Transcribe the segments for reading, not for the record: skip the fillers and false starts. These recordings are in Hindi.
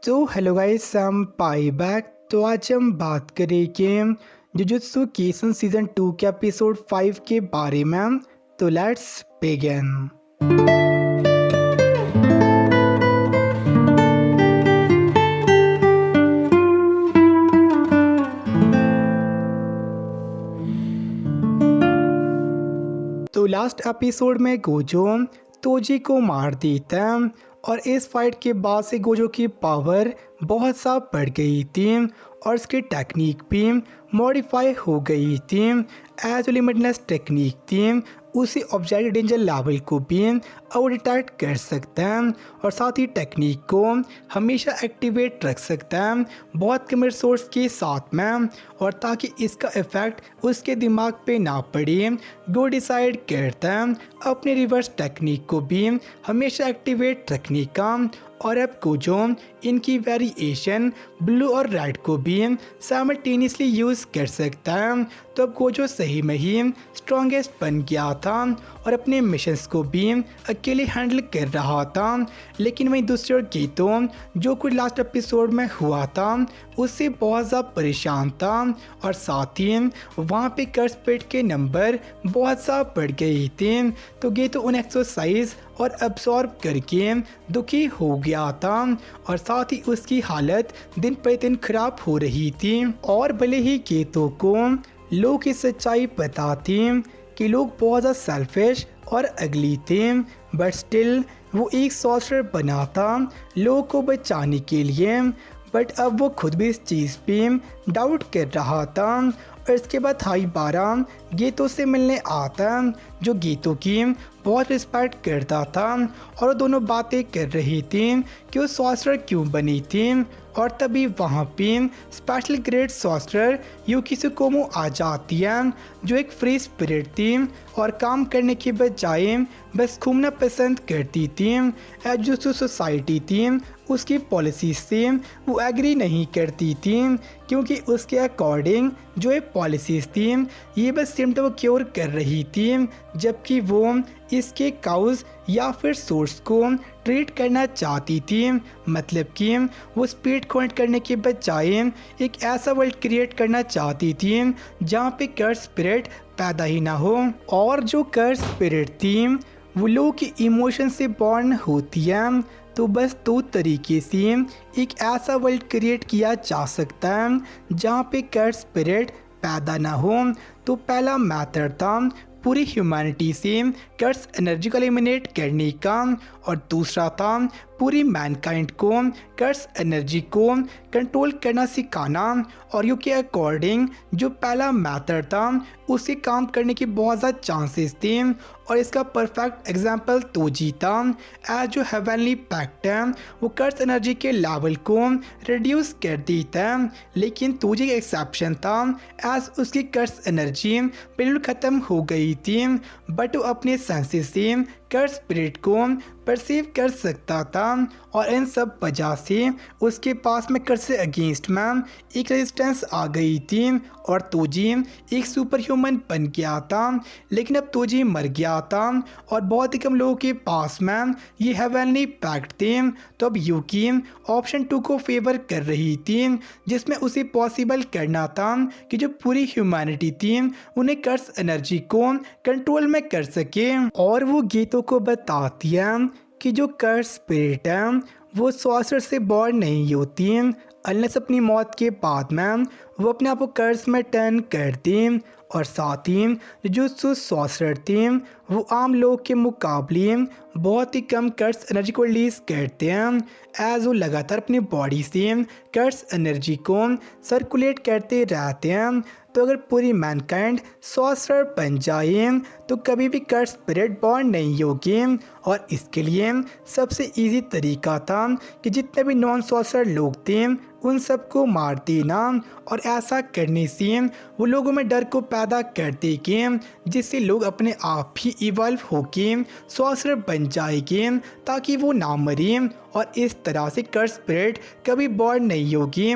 तो हेलो गाइस, हम पाई बैक। तो आज हम बात करेंगे जुजुत्सु काइसन सीजन 2 के एपिसोड 5 के बारे में। तो लेट्स बिगिन। तो लास्ट एपिसोड में गोजो तोजी को मार देता है और इस फाइट के बाद से गोजो की पावर बहुत सा बढ़ गई थी और उसकी टेक्निक भी मॉडिफाई हो गई थी। एज लिमिटलेस टेक्निक थी, उसी ऑब्जेक्ट डेंजर लेवल को भी वो डिटेक्ट कर सकता है और साथ ही टेक्निक को हमेशा एक्टिवेट रख सकता है बहुत कम रिसोर्स के साथ में, और ताकि इसका इफेक्ट उसके दिमाग पे ना पड़े वो डिसाइड करता है अपने रिवर्स टेक्निक को भी हमेशा एक्टिवेट रखने का। और अब गोजो इनकी वेरिएशन ब्लू और रेड को भी साइमल्टेनियसली यूज़ कर सकता है। तो अब गोजो सही में ही स्ट्रॉन्गेस्ट बन गया था और अपने मिशंस को भी अकेले हैंडल कर रहा था। लेकिन वहीं दूसरी ओर गीतो, जो कुछ लास्ट एपिसोड में हुआ था उससे बहुत ज़्यादा परेशान था और साथ ही वहाँ पे कर्स पेट के नंबर बहुत सा बढ़ गए थे। तो गीतो उन एक्सरसाइज और अब्सॉर्ब करके दुखी हो गया था और साथ ही उसकी हालत दिन पर दिन खराब हो रही थी। और भले ही गीतो को लोग की सच्चाई पता थी कि लोग बहुत ज़्यादा सेल्फिश और अगली थे, बट स्टिल वो एक सॉर्सरर बना था लोगों को बचाने के लिए। बट अब वो खुद भी इस चीज़ पे डाउट कर रहा था। और इसके बाद हाइबारा गीतो से मिलने आता, जो गीतो की बहुत रिस्पेक्ट करता था, और वो दोनों बातें कर रही थी कि वो सॉर्सरर क्यों बनी थी। और तभी वहाँ पे स्पेशल ग्रेड सॉर्सरर यूकी सुकोमो आ जाती है, जो एक फ्री स्पिरिट थी और काम करने के बजाय बस घूमना पसंद करती थी। जो सोसाइटी थी उसकी पॉलिसी से वो एग्री नहीं करती थी, क्योंकि उसके अकॉर्डिंग जो एक पॉलिसीज थी ये बस सिम्टम क्योर कर रही थी, जबकि वो इसके काउज या फिर सोर्स को ट्रीट करना चाहती थी। मतलब कि वो स्पीड क्वांट करने के बजाय एक ऐसा वर्ल्ड क्रिएट करना चाहती थी जहाँ पे कर्स स्पिरिट पैदा ही ना हो। और जो कर्स स्पिरिट थी वो लोगों की इमोशन से बॉर्न होती है। तो बस दो तरीके से एक ऐसा वर्ल्ड क्रिएट किया जा सकता है जहाँ पे कर्स स्पिरिट पैदा ना हो। तो पहला मेथड था पूरी ह्यूमैनिटी से कर्स एनर्जी को एलिमिनेट करने का, और दूसरा था पूरी मैनकाइंड को कर्स एनर्जी को कंट्रोल करना सिखाना। और यू के अकॉर्डिंग जो पहला मेथड था उसके काम करने की बहुत ज़्यादा चांसेस थे, और इसका परफेक्ट एग्जांपल तोजी था। एज जो हेवनली पैक्ट है वो कर्स एनर्जी के लेवल को रिड्यूस कर देता है, लेकिन तोजी का एक्सेप्शन था एज उसकी कर्स एनर्जी बिल्कुल ख़त्म हो गई थी, बट वो अपने सेंसेस से कर्स स्पिरिट को परसीव कर सकता था। और इन सब वजह से उसके पास में कर्स से अगेंस्ट में एक रेजिस्टेंस आ गई थी और तोजी एक सुपर ह्यूमन बन गया था। लेकिन अब तोजी मर गया था और बहुत ही कम लोगों के पास में ये हेवनली पैक्ट थे। तो अब यूकी ऑप्शन 2 को फेवर कर रही थी, जिसमें उसे पॉसिबल करना था कि जो पूरी ह्यूमैनिटी थी उन्हें कर्स एनर्जी को कंट्रोल में कर सके। और वो गीतों को बताती है कि जो कर्स स्पिरिट है वो सॉर्सरर से बॉर्न नहीं होती, अनलेस अपनी मौत के बाद में वो अपने आप को कर्स में टर्न करती। और साथ ही जो सॉर्सरर थी वो आम लोगों के मुकाबले बहुत ही कम कर्स एनर्जी को रिलीज करते हैं, एज वो लगातार अपनी बॉडी से कर्स एनर्जी को सर्कुलेट करते रहते हैं। तो अगर पूरी मैनकाइंड सॉर्सरर बन जाए तो कभी भी कर्स स्पिरिट बॉर्न नहीं होगी। और इसके लिए सबसे इजी तरीका था कि जितने भी नॉन सॉर्सरर लोग थे उन सबको मार देना, और ऐसा करने से वो लोगों में डर को पैदा कर देंगे, जिससे लोग अपने आप ही इवॉल्व होके सॉर्सरर बन जाएंगे ताकि वो ना मरे, और इस तरह से कर्स स्पिरिट कभी बॉर्न नहीं होगी।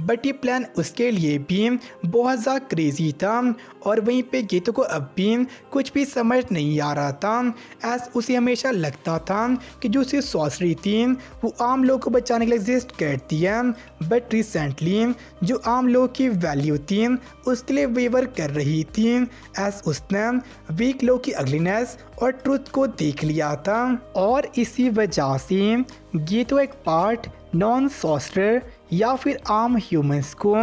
बट ये प्लान उसके लिए भी बहुत ज़्यादा क्रेजी था और वहीं पे गीतू को अब भी कुछ भी समझ नहीं आ रहा था। ऐस उसे हमेशा लगता था कि जो उसकी सॉर्सरी थी वो आम लोगों को बचाने के लिए एग्जिस्ट करती है, बट रिसेंटली जो आम लोगों की वैल्यू थी उसके लिए वेवर कर रही थी। ऐस उसने वीक लोगों की अगलीनेस और ट्रुथ को देख लिया था और इसी वजह से गीतू एक पार्ट नॉन सॉर्सरर या फिर आम ह्यूमंस को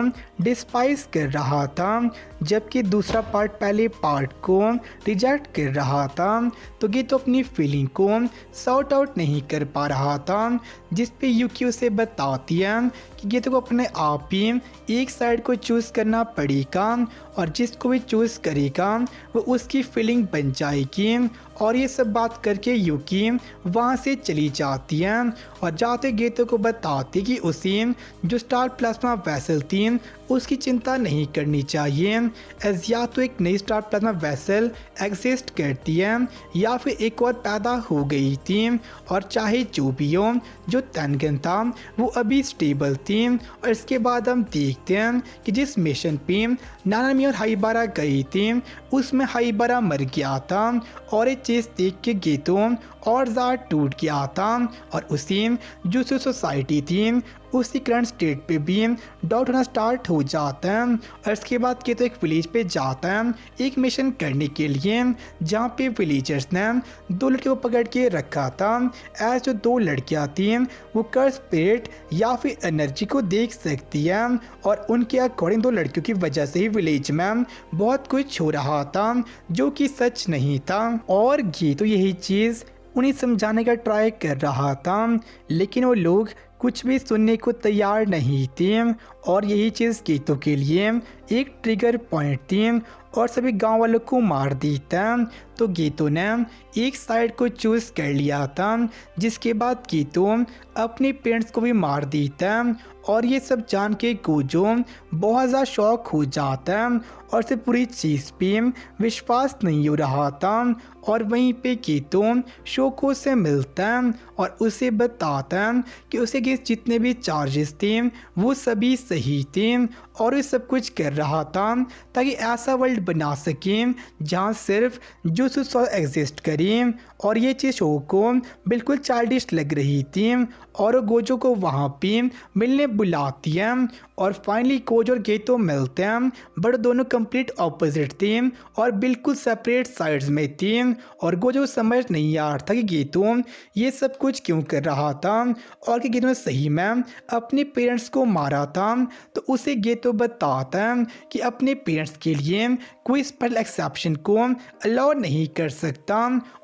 डिस्पाइस कर रहा था, जबकि दूसरा पार्ट पहले पार्ट को रिजेक्ट कर रहा था। तो गीतू अपनी फीलिंग को सॉर्ट आउट नहीं कर पा रहा था, जिस पे यूकी उसे बताती है कि गीतू को अपने आप ही एक साइड को चूज़ करना पड़ेगा और जिसको भी चूज़ करेगा वो उसकी फीलिंग बन जाएगी। और ये सब बात करके यूकी वहाँ से चली जाती है और जाते गीतू को बताती कि उसे जो स्टार प्लाज्मा वेसल थी उसकी चिंता नहीं करनी चाहिए, एज या तो एक नई स्टार प्लाज्मा वेसल एग्जिस्ट करती है या फिर एक और पैदा हो गई थी, और चाहे जो भी हो जो तनगन था वो अभी स्टेबल थी। और इसके बाद हम देखते हैं कि जिस मिशन पे नानामी और हाइबारा गई थी उसमें हाइबारा मर गया था और ये चीज़ देख के गीतू और ज़्यादा टूट गया था और उसी जो सोसाइटी थी उसकी करंट स्टेट पे भी डाउट होना स्टार्ट हो जाता है। और इसके बाद गीतू एक विलेज पे जाता है एक मिशन करने के लिए, जहाँ पे विलेजर्स ने दो लड़कियों को पकड़ के रखा था। ऐसे जो दो लड़कियाँ थी वो कर्स स्पिरिट या फिर एनर्जी को देख सकती है और उनके अकॉर्डिंग दो लड़कियों की वजह से ही विलेज में बहुत कुछ हो रहा था जो कि सच नहीं था। और गीतू यही चीज़ उन्हें समझाने का ट्राई कर रहा था, लेकिन वो लोग कुछ भी सुनने को तैयार नहीं थे और यही चीज़ गीतू के लिए एक ट्रिगर पॉइंट थी और सभी गांव वालों को मार देता। तो गीतू ने एक साइड को चूज़ कर लिया था, जिसके बाद गीतू अपने पेरेंट्स को भी मार देता और ये सब जान के गोजो बहुत ज़्यादा शॉक हो जाता है और उसे पूरी चीज़ पे विश्वास नहीं हो रहा था। और वहीं पे गीतू शोको से मिलता है और उसे बताता है कि उसे के जितने भी चार्जेस थे वो सभी सही थे और ये सब कुछ कर रहा था ताकि ऐसा वर्ल्ड बना सके जहाँ सिर्फ जो एग्जिस्ट करे। और ये चीज़ शो को बिल्कुल चाइल्डिश लग रही थी और वो गोजो को वहाँ पे मिलने बुलाती है और फाइनली गोजो और गीतू मिलते हैं, बट दोनों कंप्लीट ऑपोजिट थे और बिल्कुल सेपरेट साइड्स में थे। और गोजो समझ नहीं आ रहा था कि गीतू ये सब कुछ क्यों कर रहा था और कि गीतू ने सही में अपने पेरेंट्स को मारा था। तो उसे गीतू बताता है कि अपने पेरेंट्स के लिए कोई स्पेशल एक्सेप्शन को अलाउ नहीं कर सकता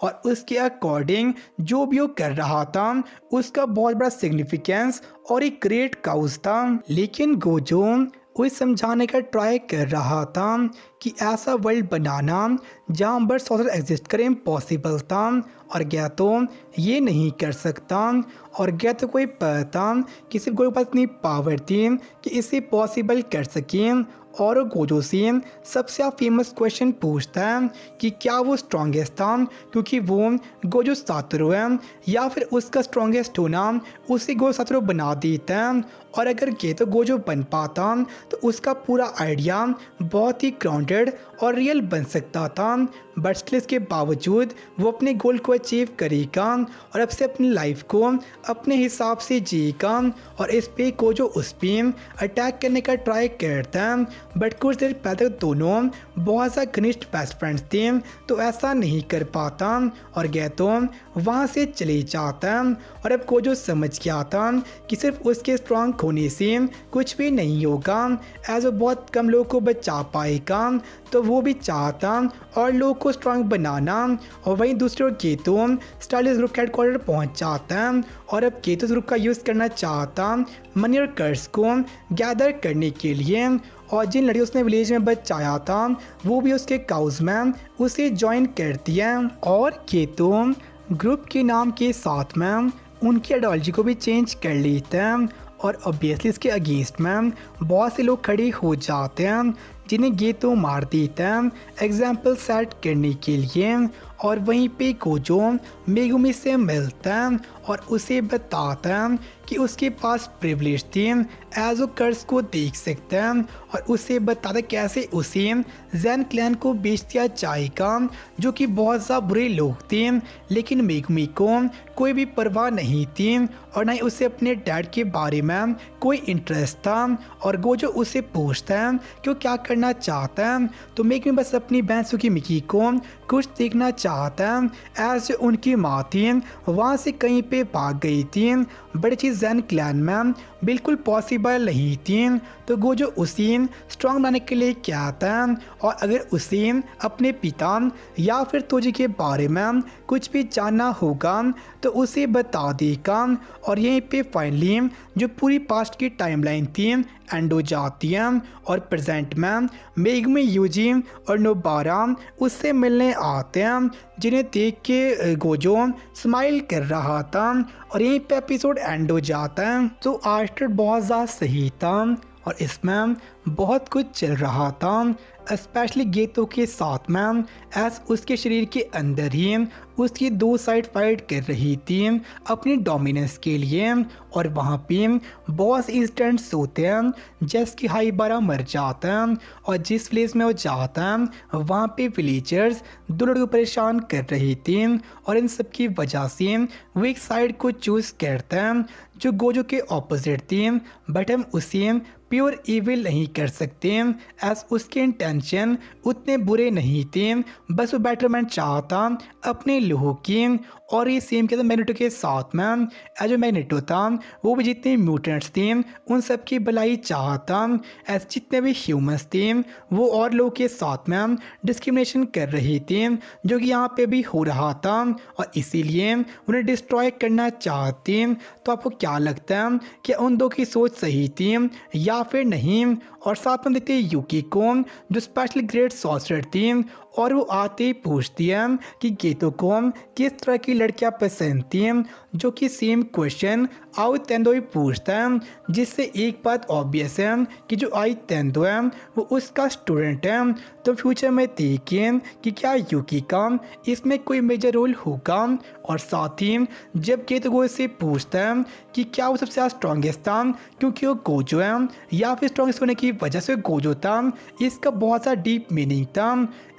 और उसके अकॉर्डिंग जो भी वो कर रहा था उसका बहुत बड़ा सिग्निफिकेंस और एक ग्रेट काउज था। लेकिन गोजो वो समझाने का ट्राई कर रहा था कि ऐसा वर्ल्ड बनाना जहाँ बर्ड सोशल एग्जिस्ट करें इम्पॉसिबल था और गया तो ये नहीं कर सकता और गया तो कोई पता कि सिर्फ गोजो के पास इतनी पावर थी कि इसे पॉसिबल कर सके। और गोजो से सबसे फेमस क्वेश्चन पूछता है कि क्या वो स्ट्रॉन्गेस्ट था क्योंकि वो गोजो सातोरू है या फिर उसका स्ट्रॉन्गेस्ट होना उसे गोजो सातोरू बना देता है। और अगर गीतू गोजो बन पाता तो उसका पूरा आइडिया बहुत ही ग्राउंडेड और रियल बन सकता था, बट स्टिल इसके बावजूद वो अपने गोल को अचीव करेगा और अब से अपनी लाइफ को अपने हिसाब से जिएगा। और इस पे गोजो उस पर अटैक करने का ट्राई करता है, बट कुछ देर पहले दोनों बहुत ज़्यादा घनिष्ठ बेस्ट फ्रेंड्स थे तो ऐसा नहीं कर पाता और गीतू वहाँ से चले जाता है। और अब गोजो समझ गया था कि सिर्फ उसके स्ट्रॉन्ग होने से कुछ भी नहीं होगा, एज वो बहुत कम लोगों को बचा पाएगा। तो वो भी चाहता और लोगों को स्ट्रॉन्ग बनाना। और वहीं दूसरी ओर गीतू स्टाइलिश ग्रुप हेडक्वार्टर पहुंच जाता है और अब गीतू ग्रुप का यूज़ करना चाहता मनी और कर्स को गैदर करने के लिए। और जिन लड़कियों उसने विलेज में बचाया था वो भी उसके काउज में उसे ज्वाइन करती है और गीतू ग्रुप के नाम के साथ में उनकी आइडियोलॉजी को भी चेंज कर लेता है और ऑब्वियसली इसके अगेंस्ट में बहुत से लोग खड़े हो जाते हैं जिन्हें गीतू मार देता है एग्जाम्पल सेट करने के लिए। और वहीं पे गोजो मेगुमी से मिलता है और उसे बताता है कि उसके पास प्रिविलेज थी एज वो कर्स को देख सकता है और उसे बताता कैसे उसे जैन क्लैन को बेच दिया जाएगा जो कि बहुत ज़्यादा बुरे लोग थे, लेकिन मेगुमी को कोई भी परवाह नहीं थी और ना ही उसे अपने डैड के बारे में कोई इंटरेस्ट था। और गोजो उसे पूछता है कि वो क्या करना चाहता है, तो मेगुमी बस अपनी बहन सुकीमिकी को कुछ देखना चाहता है एज उनकी माँ थी वहाँ से कहीं पे भाग गई थी, बड़ी चीज़ जैन क्लैन में बिल्कुल पॉसिबल नहीं थी। तो गोजो उसे स्ट्रॉन्ग बनाने के लिए कहता है और अगर उसे अपने पिता या फिर तोजी के बारे में कुछ भी जानना होगा तो उसे बता देगा। और यहीं पे फाइनली जो पूरी पास्ट की टाइमलाइन थी एंड हो जाती है और प्रेजेंट में मेगुमी, यूजी और नोबारा उससे मिलने आते हैं, जिन्हें देख के गोजो स्माइल कर रहा था और यहीं पे एपिसोड एंड हो जाता है। तो आर्टर बहुत ज़्यादा सही था और इसमें बहुत कुछ चल रहा था, स्पेशली गेतो के साथ में एस उसके शरीर के अंदर ही उसकी दो साइड फाइट कर रही थी अपनी डोमिनेंस के लिए। और वहाँ पे बहुत इंसिडेंट्स होते हैं जैसे कि हाइबारा मर जाता है और जिस प्लेस में वो जाता है वहाँ पे विलेजर्स दो लड़कों को परेशान कर रही थी और इन सब की वजह से वो एक साइड को चूज़ करता है जो गोजो के ऑपोजिट थी, बट हम उसे प्योर इविल नहीं कर सकते एज उसके इंटेंशन उतने बुरे नहीं थे, बस वो बेटरमेंट चाहता अपने लोगों की। और ये सेम के मैग्नेटो के साथ में एज जो मैग्नेटो था वो भी जितने म्यूटेंट्स थे उन सब की भलाई चाहता एज जितने भी ह्यूमंस थे वो और लोगों के साथ में डिस्क्रिमिनेशन कर रही थी जो कि यहाँ पे भी हो रहा था और इसीलिए उन्हें डिस्ट्रॉय करना चाहती। तो आपको क्या लगता है कि उन दो की सोच सही थी या फिर नहीं? और साथ में देखते हैं यूकी को जो स्पेशल ग्रेट सॉर्सरर थी और वो आते ही पूछती है कि गेतो को किस तरह की लड़कियां पसंद थी, जो कि सेम क्वेश्चन आओ तेंदो भी पूछता है, जिससे एक बात ऑब्वियस है कि जो आई तेंदो है वो उसका स्टूडेंट है। तो फ्यूचर में देखिए कि क्या यूकी का इसमें कोई मेजर रोल होगा। और साथ ही जब गेतो को इससे पूछता है कि क्या वो सबसे ज़्यादा स्ट्रॉन्गेस्ट था क्योंकि वो गोजो है या फिर स्ट्रॉन्गेस्ट होने की वजह से गोजो था, इसका बहुत सा डीप मीनिंग था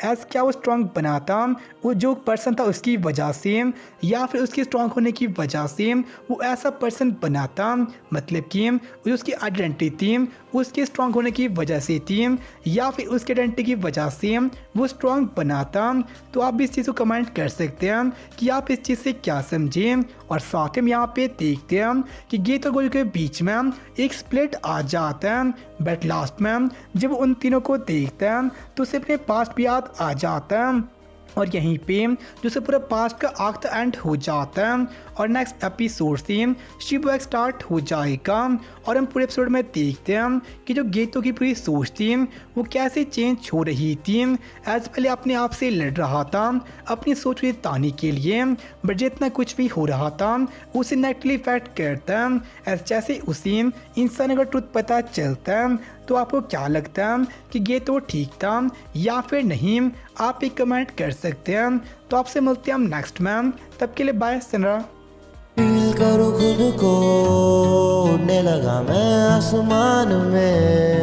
एज क्या वो स्ट्रॉन्ग बनाता वो जो पर्सन था उसकी वजह से या फिर उसके स्ट्रॉन्ग होने की वजह से वो ऐसा पर्सन बनाता, मतलब कि जो उसकी आइडेंटिटी थी उसके स्ट्रॉन्ग होने की वजह से थी या फिर उसके आइडेंटिटी की वजह से वो स्ट्रॉन्ग बनाता। तो आप भी इस चीज़ को कमेंट कर सकते हैं कि आप इस चीज़ से क्या समझें। और साथ में यहाँ पे देखते हैं कि गेतो और गोजो के बीच में एक स्प्लिट आ जाता है, बट लास्ट में जब उन तीनों को देखता है तो उसे अपने पास्ट भी याद आ जाता है और यहीं पे जो से पूरा पास्ट का आर्क तो एंड हो जाता है और नेक्स्ट एपिसोड से शिबुया स्टार्ट हो जाएगा। और हम पूरे एपिसोड में देखते हैं कि जो गेतो की पूरी सोच थी वो कैसे चेंज हो रही थी। एज पहले अपने आप से लड़ रहा था अपनी सोच को ताने के लिए, बट जितना कुछ भी हो रहा था उसे नेगेटिवली इफेक्ट करता है एज जैसे उसे इंसान का ट्रुथ पता चलता है। तो आपको क्या लगता है कि गेतो ठीक था या फिर नहीं? आप एक कमेंट कर सकते हैं। तो आपसे मिलते हैं हम नेक्स्ट में, तब के लिए बाय सनरा। फील करो खुद को उड़ने लगा मैं आसमान में।